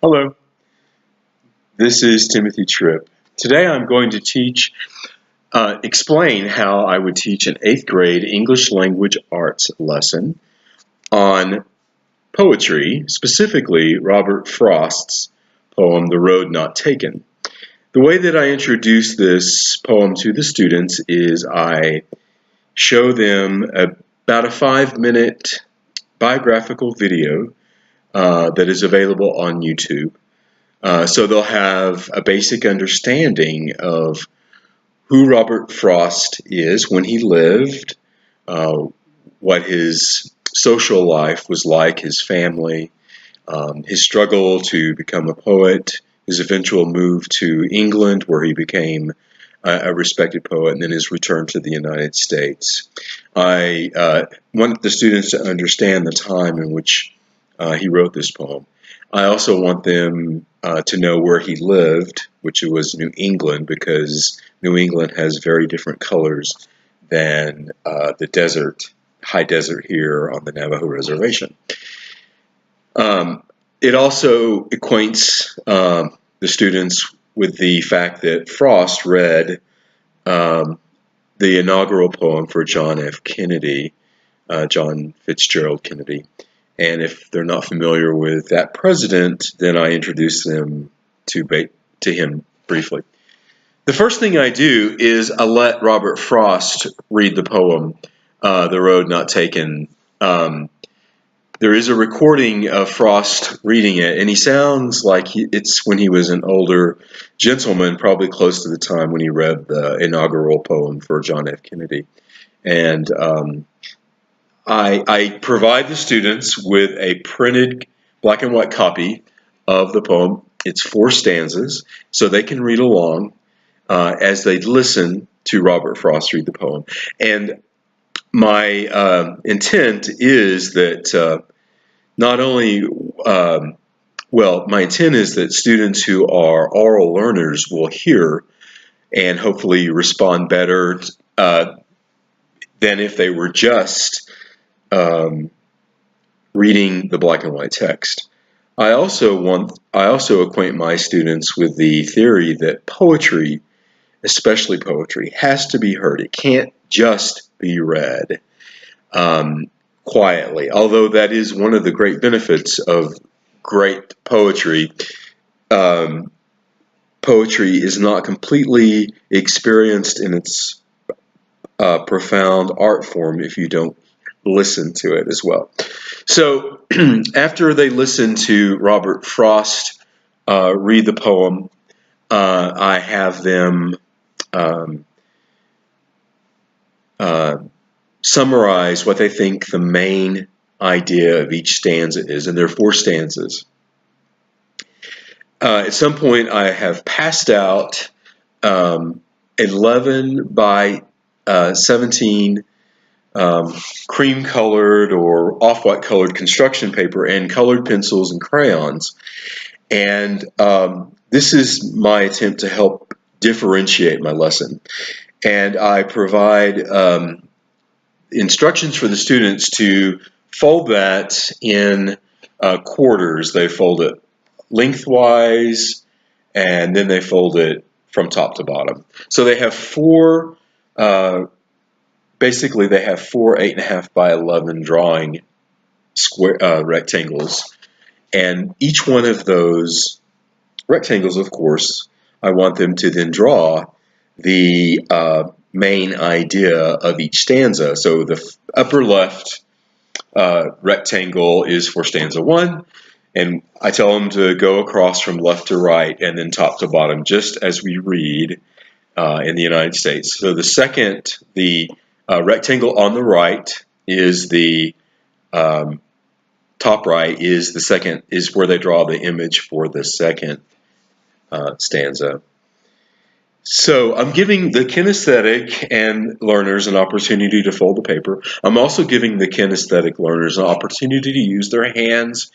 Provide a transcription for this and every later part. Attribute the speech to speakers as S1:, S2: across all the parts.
S1: Hello, this is Timothy Tripp. Today I'm going to explain how I would teach an 8th grade English language arts lesson on poetry, specifically Robert Frost's poem, The Road Not Taken. The way that I introduce this poem to the students is I show them about a 5-minute biographical video that is available on YouTube. So they'll have a basic understanding of who Robert Frost is, when he lived, what his social life was like, his family, his struggle to become a poet, his eventual move to England where he became a respected poet, and then his return to the United States. I want the students to understand the time in which he wrote this poem. I also want them to know where he lived, which was New England, because New England has very different colors than the desert, high desert here on the Navajo Reservation. It also acquaints the students with the fact that Frost read the inaugural poem for John F. Kennedy, John Fitzgerald Kennedy. And if they're not familiar with that president, then I introduce them to him briefly. The first thing I do is I let Robert Frost read the poem, The Road Not Taken. There is a recording of Frost reading it, and he sounds like it's when he was an older gentleman, probably close to the time when he read the inaugural poem for John F. Kennedy. And I provide the students with a printed black and white copy of the poem. It's 4 stanzas, so they can read along as they listen to Robert Frost read the poem. And my intent is that not only, my intent is that students who are oral learners will hear and hopefully respond better than if they were just reading the black and white text. I also acquaint my students with the theory that poetry, especially poetry, has to be heard. It can't just be read quietly, although that is one of the great benefits of great poetry. Poetry is not completely experienced in its profound art form if you don't listen to it as well. So after they listen to Robert Frost read the poem, I have them summarize what they think the main idea of each stanza is, and there are 4 stanzas. At some point I have passed out 11 by 17 cream colored or off-white colored construction paper and colored pencils and crayons, and this is my attempt to help differentiate my lesson. And I provide instructions for the students to fold that in quarters. They fold it lengthwise, and then they fold it from top to bottom. So they have 4 basically, they have 4 8.5 by 11 drawing square rectangles, and each one of those rectangles, of course, I want them to then draw the main idea of each stanza. So the upper left rectangle is for stanza 1, and I tell them to go across from left to right and then top to bottom, just as we read in the United States. So the rectangle on the right is the top right is where they draw the image for the second stanza. So I'm giving the kinesthetic and learners an opportunity to fold the paper. I'm also giving the kinesthetic learners an opportunity to use their hands,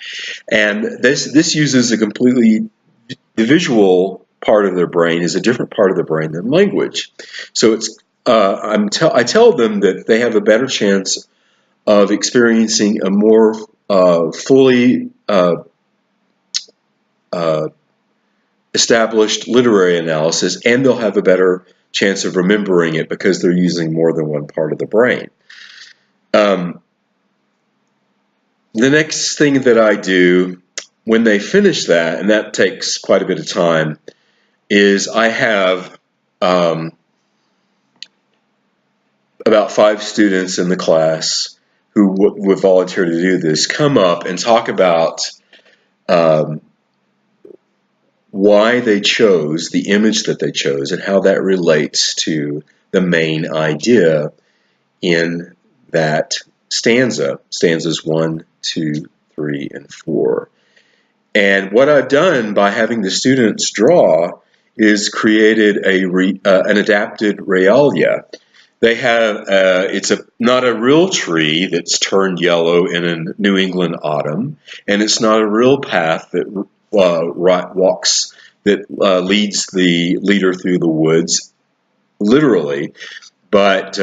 S1: and this uses the visual part of their brain is a different part of the brain than language. So it's I tell them that they have a better chance of experiencing a more fully established literary analysis, and they'll have a better chance of remembering it because they're using more than one part of the brain. The next thing that I do when they finish that, and that takes quite a bit of time, is I have about 5 students in the class who would volunteer to do this come up and talk about why they chose the image that they chose and how that relates to the main idea in that stanza, stanzas 1, 2, 3, and 4. And what I've done by having the students draw is created an adapted realia. They have, it's not a real tree that's turned yellow in a New England autumn, and it's not a real path that leads the leader through the woods, literally. But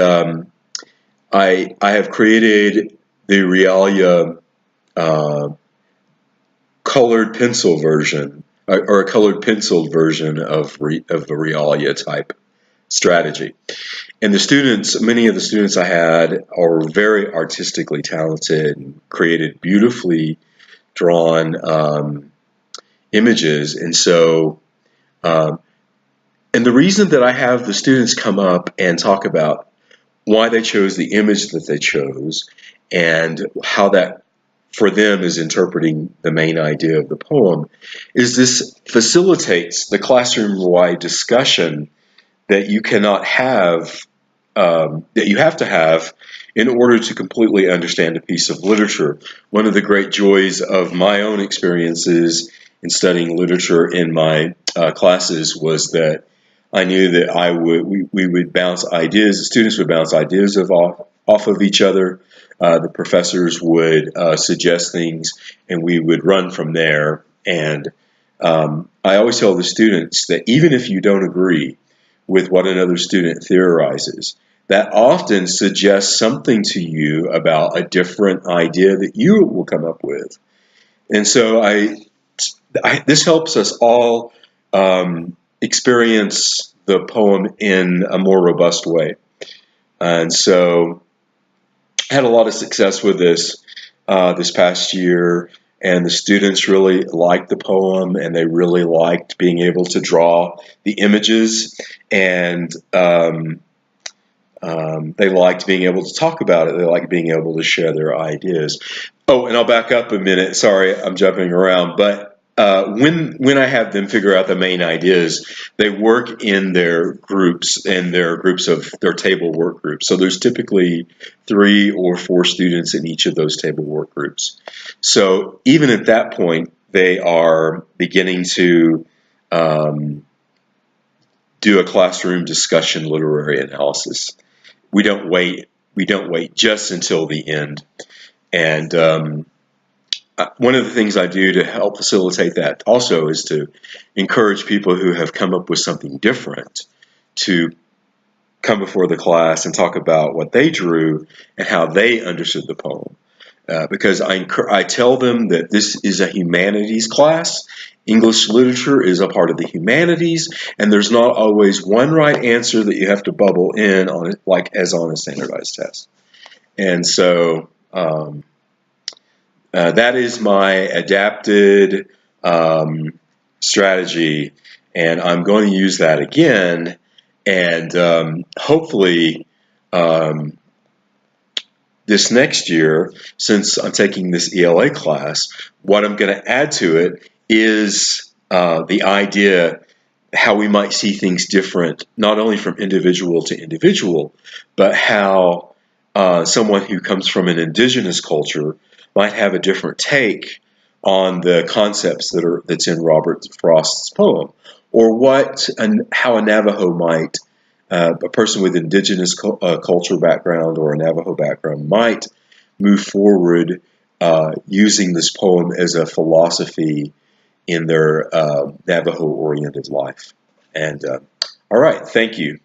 S1: I have created the realia colored pencil version, or a colored penciled version of the realia type strategy. And the students, many of the students I had are very artistically talented and created beautifully drawn images. And so, and the reason that I have the students come up and talk about why they chose the image that they chose and how that for them is interpreting the main idea of the poem is this facilitates the classroom-wide discussion that you cannot have, that you have to have in order to completely understand a piece of literature. One of the great joys of my own experiences in studying literature in my classes was that I knew that we would bounce ideas, the students would bounce ideas off of each other. The professors would suggest things, and we would run from there. And I always tell the students that even if you don't agree with what another student theorizes, that often suggests something to you about a different idea that you will come up with. And so this helps us all experience the poem in a more robust way. And so I had a lot of success with this this past year, and the students really liked the poem, and they really liked being able to draw the images, and they liked being able to talk about it. They liked being able to share their ideas. Oh, and I'll back up a minute. Sorry, I'm jumping around. But when I have them figure out the main ideas, they work in their groups, of their table work groups. So there's typically 3 or 4 students in each of those table work groups. So even at that point, they are beginning to do a classroom discussion literary analysis. We don't wait just until the end. And one of the things I do to help facilitate that also is to encourage people who have come up with something different to come before the class and talk about what they drew and how they understood the poem. Because I tell them that this is a humanities class. English literature is a part of the humanities, and there's not always one right answer that you have to bubble in on it, like as on a standardized test. And so that is my adapted strategy, and I'm going to use that again, and hopefully this next year, since I'm taking this ELA class, what I'm going to add to it is the idea how we might see things different, not only from individual to individual, but how someone who comes from an indigenous culture might have a different take on the concepts that's in Robert Frost's poem, or how a Navajo might, a person with indigenous culture background or a Navajo background might move forward using this poem as a philosophy in their Navajo-oriented life. And all right, thank you.